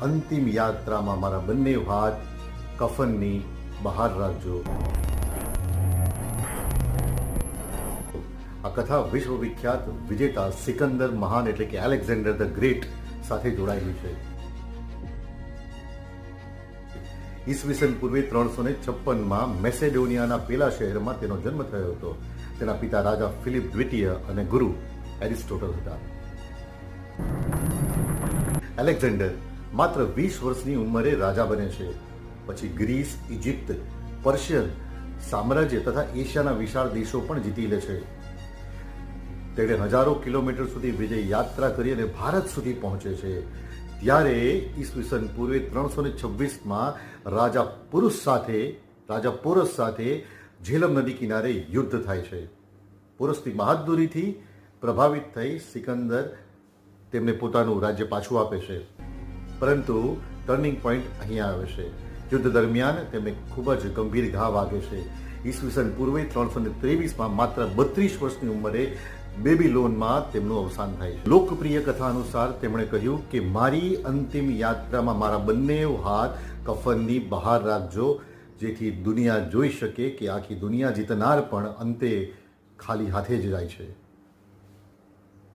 અંતિમ યાત્રામાં મારા બંને હાથ કફનની બહાર રાખજો. આ કથા વિશ્વવિખ્યાત વિજેતા સિકંદર મહાન એટલે કે એલેક્ઝાન્ડર ધ ગ્રેટ સાથે જોડાયેલી છે. ઈસવીસન પૂર્વે 356માં મેસેડોનિયાના પેલા શહેરમાં તેનો જન્મ થયો હતો. તેના પિતા રાજા ફિલિપ દ્વિતીય અને ગુરુ એરિસ્ટોટલ હતા. એલેક્ઝાન્ડર માત્ર 20 વર્ષની ઉંમરે રાજા બને છે. પછી ગ્રીસ, ઇજિપ્ત, પર્શિયન સામ્રાજ્ય તથા એશિયાના વિશાળ દેશો પણ જીતી લે છે. તેણે હજારો કિલોમીટર સુધી વિજય યાત્રા કરી અને ભારત સુધી પહોંચે છે. ત્યારે ઈસવીસન પૂર્વે 326માં રાજા પોરસ સાથે ઝેલમ નદી કિનારે યુદ્ધ થાય છે. પોરસની બહાદુરીથી પ્રભાવિત થઈ સિકંદર તેમને પોતાનું રાજ્ય પાછું આપે છે. પરંતુ ટર્નિંગ પોઈન્ટ અહીંયા આવે છે. યુદ્ધ દરમિયાન તેમને ખૂબ જ ગંભીર ઘા વાગે છે. ઈસવીસન પૂર્વે 323માં માત્ર 32 વર્ષની ઉંમરે બેબીલોનમાં તેમનું અવસાન થાય છે. લોકપ્રિય કથા અનુસાર તેમણે કહ્યું કે મારી અંતિમ યાત્રામાં મારા બંને હાથ કફનની બહાર રાખજો, જેથી દુનિયા જોઈ શકે કે આખી દુનિયા જીતનાર પણ અંતે ખાલી હાથે જ જાય છે.